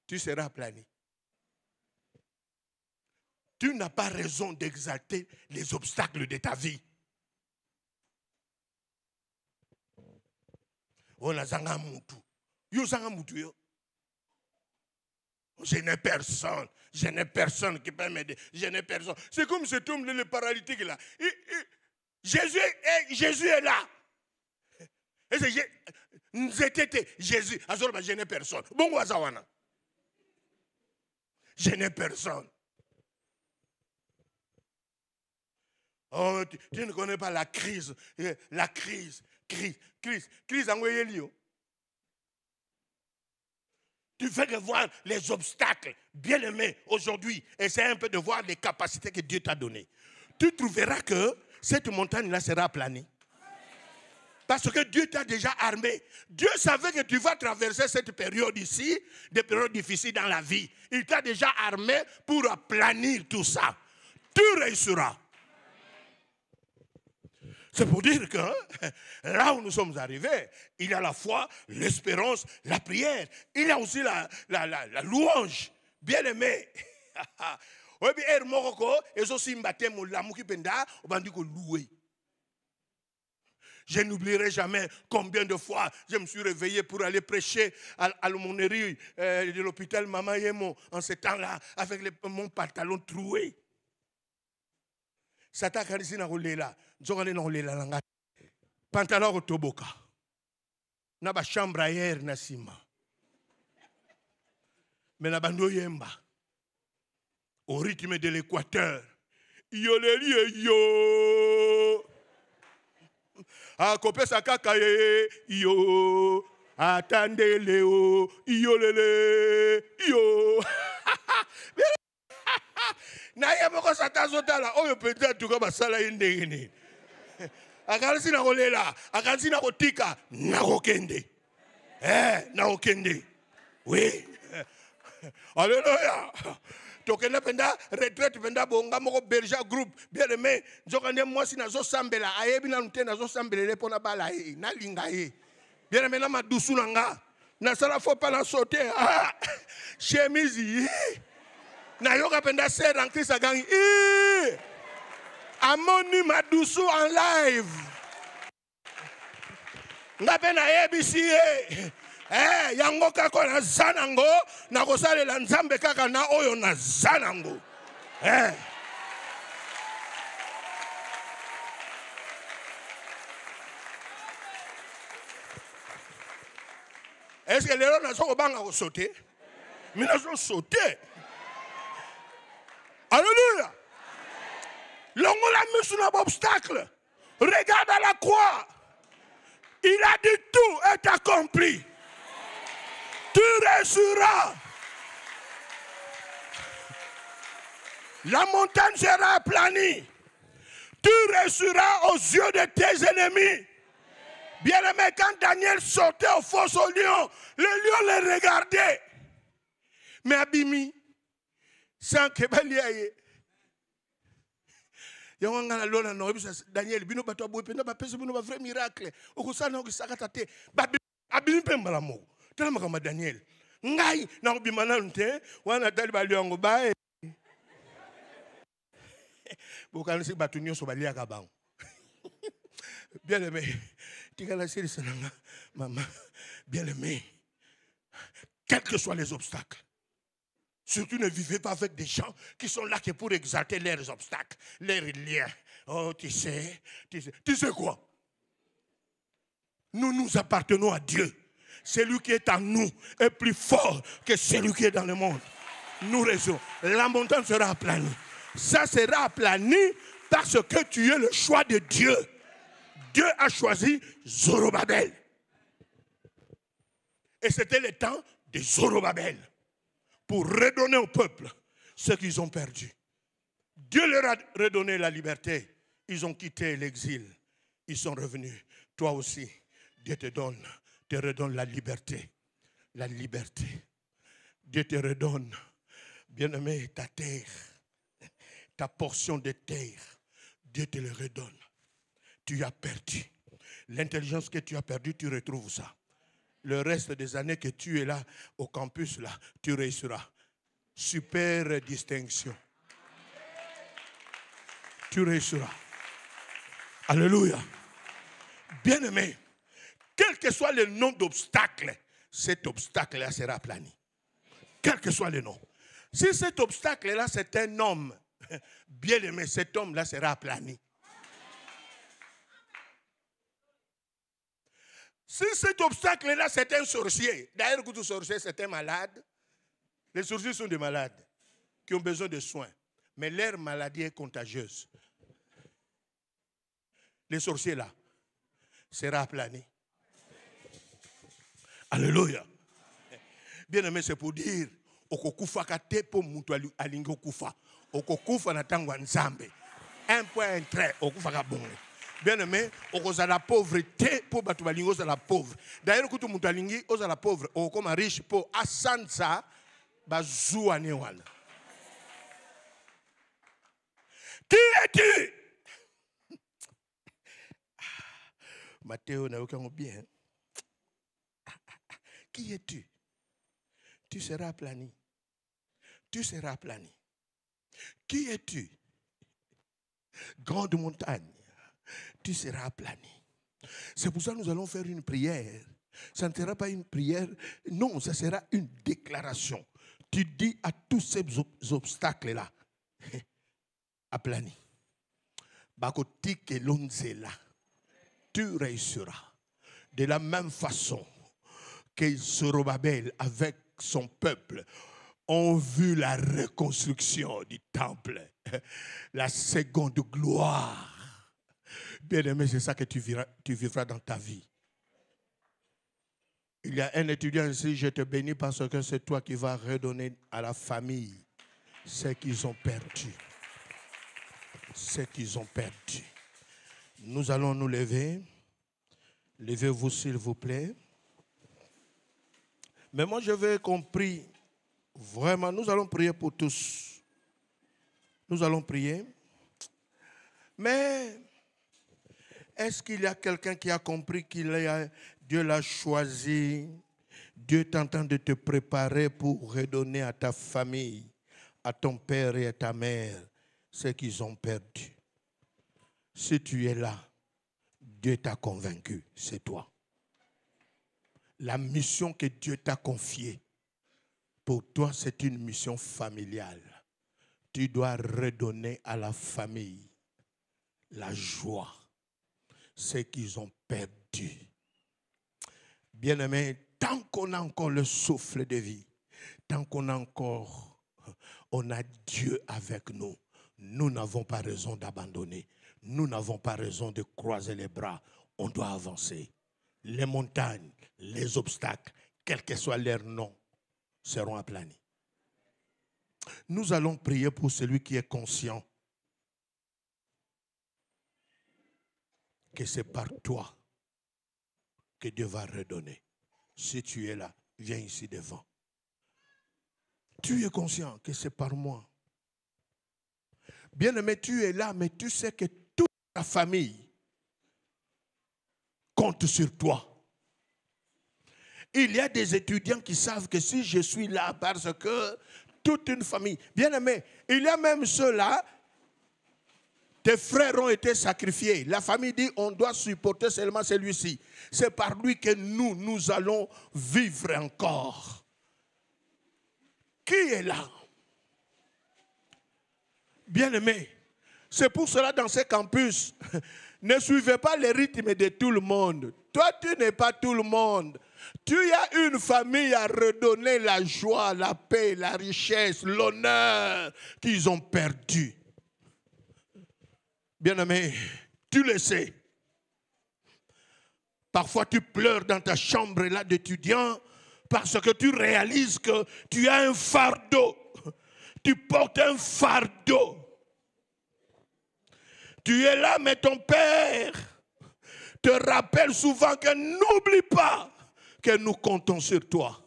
Tu seras plané. Tu n'as pas raison d'exalter les obstacles de ta vie. On a zanga mutu. Yo zanga mutu yo. Je n'ai personne qui peut m'aider. Je n'ai personne. C'est comme cet homme le paralytique là. Jésus est là. Et c'est Jésus. Je n'ai personne. Bon, je n'ai personne. Oh, tu ne connais pas la crise. La crise en Wéelio. Tu fais que voir les obstacles, bien aimé, aujourd'hui. Essaie un peu de voir les capacités que Dieu t'a données. Tu trouveras que cette montagne-là sera aplanée. Parce que Dieu t'a déjà armé. Dieu savait que tu vas traverser cette période ici, des périodes difficiles dans la vie. Il t'a déjà armé pour aplanir tout ça. Tu réussiras. C'est pour dire que là où nous sommes arrivés, il y a la foi, l'espérance, la prière. Il y a aussi la louange. Bien aimé. Je n'oublierai jamais combien de fois je me suis réveillé pour aller prêcher à l'aumônerie de l'hôpital Mama Yemo en ce temps-là avec mon pantalon troué. Sata kanisi na rolela, nzokane na rolela langa. Pantalon otoboka. Na ba chambre à air na sima. Mais na bando yemba. Au rythme de l'équateur. Yoleli yo. A kopesa kaka yo. Attendez o. Yolele yo. Na yemoko satazotala oyo peut-être tout comme ça là indengene. Akansi na kolela, akansi na kotika na kokende. Na kokende. Oui. Alléluia. Tokenda penda retraite penda bonga moko berger groupe bien aimé. Nzokande mwasi na zo sambela ayebi na nte na zo sambelele pona bala e na linga e. Bien aimé na madusu nanga. Na sala faut pas la sauter. Chemise. Na yoka penda ser en Christ agangi. Amoni madusu en live. Ngape na ABC. Yango kako na zanango na kosale la nzambe kaka na oyo na zanango. Est-ce que les gens ne sont pas sauter? Mais ils ont sauté. Alléluia. L'ongo la mis sur un obstacle. Regarde à la croix. Il a dit tout est accompli. Tu réussiras. La montagne sera aplanie. Tu réussiras aux yeux de tes ennemis. Bien aimé, quand Daniel sortait au fosse au lion, le lion les regardait. Mais Abimi, sans que Baliaye. Daniel, bino bato abouependa bapese bino ba vrai miracle. Okosana okisakatate. Abimi pembala mo. Tala makama Daniel. Ngai na obimana nte wana tali baliongo bae. Bokanisi bato nyonso baliaka bango. Bien-aimé, maman, bien-aimé, quels que soient les obstacles, surtout ne vivez pas avec des gens qui sont là que pour exalter leurs obstacles, leurs liens. Oh, tu sais quoi? Nous appartenons à Dieu. Celui qui est en nous est plus fort que celui qui est dans le monde. Nous raisonnons. La montagne sera aplanie. Ça sera aplani parce que tu es le choix de Dieu. Dieu a choisi Zorobabel. Et c'était le temps de Zorobabel pour redonner au peuple ce qu'ils ont perdu. Dieu leur a redonné la liberté. Ils ont quitté l'exil. Ils sont revenus. Toi aussi, Dieu te redonne la liberté. La liberté. Dieu te redonne, bien-aimé, ta terre, ta portion de terre. Dieu te le redonne. Tu as perdu. L'intelligence que tu as perdue, tu retrouves ça. Le reste des années que tu es là, au campus, là, tu réussiras. Super distinction. Tu réussiras. Alléluia. Bien-aimé, quel que soit le nom d'obstacle, cet obstacle-là sera aplani. Quel que soit le nom. Si cet obstacle-là, c'est un homme, bien-aimé, cet homme-là sera aplani. Si cet obstacle-là, c'est un sorcier, d'ailleurs, tout sorcier, c'est un malade. Les sorciers sont des malades qui ont besoin de soins. Mais leur maladie est contagieuse. Les sorciers là sera aplani. Alléluia. Bien aimé, c'est pour dire okokufa kate po mutu alingo kufa. Okokufa na tango nzambe. Un point, un trait, okufa ka bonge. Bien aimé, okoza la pauvreté pour batu balingo za la pauvre. D'ailleurs, kutu mutu alingi oza la pauvre, okoma riche po asansa bazua ne wana. Qui es-tu? Matthéo n'a aucun bien. Qui es-tu? Tu seras aplani. Tu seras aplani. Qui es-tu? Grande montagne. Tu seras aplani. C'est pour ça que nous allons faire une prière. Ça ne sera pas une prière. Non, ça sera une déclaration. Tu dis à tous ces obstacles-là, aplani. Bakoti ke lonzela. Tu réussiras. De la même façon que Zorobabel, avec son peuple, ont vu la reconstruction du temple, la seconde gloire. Bien-aimé, c'est ça que tu vivras dans ta vie. Il y a un étudiant ici, je te bénis parce que c'est toi qui vas redonner à la famille ce qu'ils ont perdu. Ce qu'ils ont perdu. Nous allons nous lever. Levez-vous s'il vous plaît. Mais moi je veux qu'on prie. Vraiment, nous allons prier pour tous. Nous allons prier. Mais est-ce qu'il y a quelqu'un qui a compris Dieu l'a choisi? Dieu est en train de te préparer pour redonner à ta famille, à ton père et à ta mère ce qu'ils ont perdu. Si tu es là, Dieu t'a convaincu, c'est toi. La mission que Dieu t'a confiée, pour toi, c'est une mission familiale. Tu dois redonner à la famille la joie, ce qu'ils ont perdu. Bien-aimé, tant qu'on a encore le souffle de vie, tant qu'on a Dieu avec nous, nous n'avons pas raison d'abandonner. Nous n'avons pas raison de croiser les bras. On doit avancer. Les montagnes, les obstacles, quel que soit leur nom, seront aplanis. Nous allons prier pour celui qui est conscient que c'est par toi que Dieu va redonner. Si tu es là, viens ici devant. Tu es conscient que c'est par moi. Bien-aimé, tu es là, mais tu sais que toute ta famille compte sur toi. Il y a des étudiants qui savent que si je suis là parce que toute une famille, bien-aimé, il y a même ceux-là tes frères ont été sacrifiés. La famille dit, on doit supporter seulement celui-ci. C'est par lui que nous allons vivre encore. Qui est là? Bien-aimés, c'est pour cela dans ces campus, ne suivez pas les rythmes de tout le monde. Toi, tu n'es pas tout le monde. Tu as une famille à redonner la joie, la paix, la richesse, l'honneur qu'ils ont perdu. Bien-aimé, tu le sais. Parfois, tu pleures dans ta chambre là d'étudiant parce que tu réalises que tu as un fardeau. Tu portes un fardeau. Tu es là, mais ton père te rappelle souvent que n'oublie pas que nous comptons sur toi.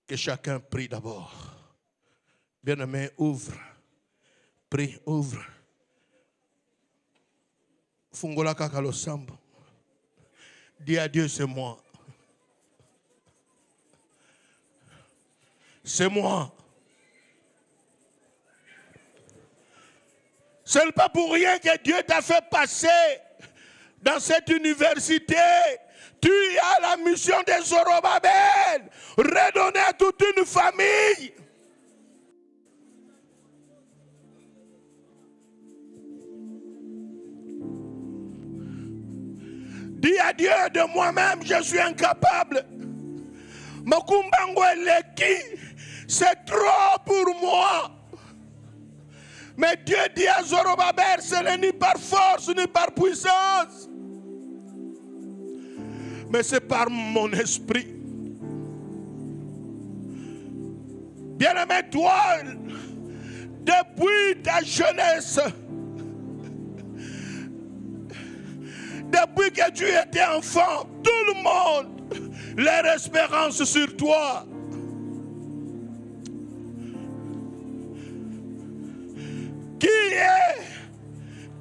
Que chacun prie d'abord. Bien-aimé, ouvre. Prie, ouvre. Fungola kakalo sambo. Dis à Dieu, c'est moi. C'est moi. Ce n'est pas pour rien que Dieu t'a fait passer dans cette université. Tu as la mission de Zorobabel. Redonner à toute une famille. Dis à Dieu, de moi-même, je suis incapable. Makumbango Eleki, c'est trop pour moi. Mais Dieu dit à Zorobabel, ce n'est ni par force ni par puissance, mais c'est par mon esprit. Bien-aimé, toi, depuis ta jeunesse, depuis que tu étais enfant, tout le monde, leur espérance sur toi.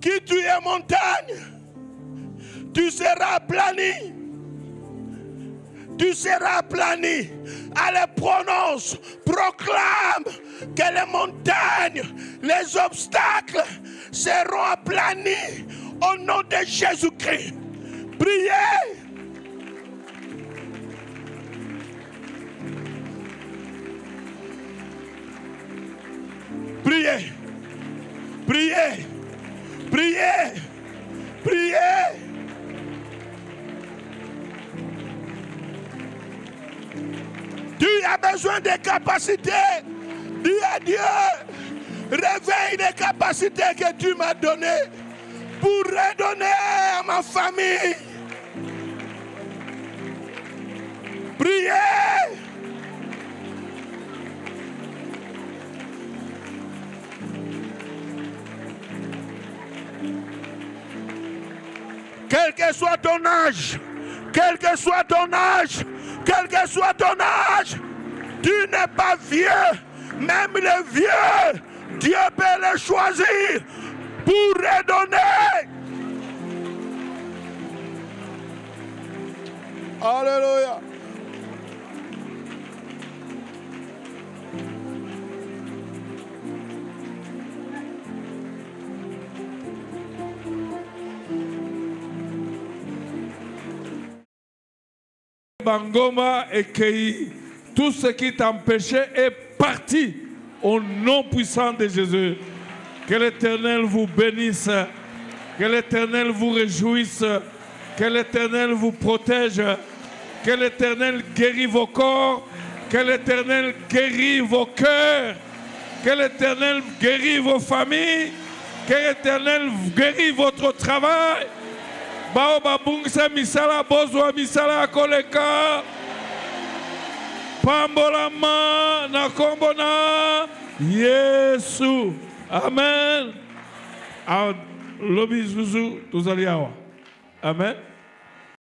Qui tu es montagne, tu seras aplani. Tu seras aplani. Allez, prononce, proclame que les montagnes, les obstacles seront aplanis au nom de Jésus-Christ. Priez. Priez. Priez. Priez. Priez. Tu as besoin de capacités. Dis à Dieu, réveille les capacités que tu m'as données pour redonner à ma famille. Priez. Quel que soit ton âge, quel que soit ton âge, quel que soit ton âge, tu n'es pas vieux. Même les vieux, Dieu peut les choisir pour redonner. Alléluia. Bangoma et Kei, tout ce qui t'empêchait est parti au nom puissant de Jésus. Que l'Éternel vous bénisse, que l'Éternel vous réjouisse, que l'Éternel vous protège, que l'Éternel guérit vos corps, que l'Éternel guérit vos cœurs, que l'Éternel guérit vos familles, que l'Éternel guérit votre travail. Baoba bungsa misala bozwa misala koleka pambolama na kombona Yesu. Amen. Lobi zuzu tuzaliawa. Amen.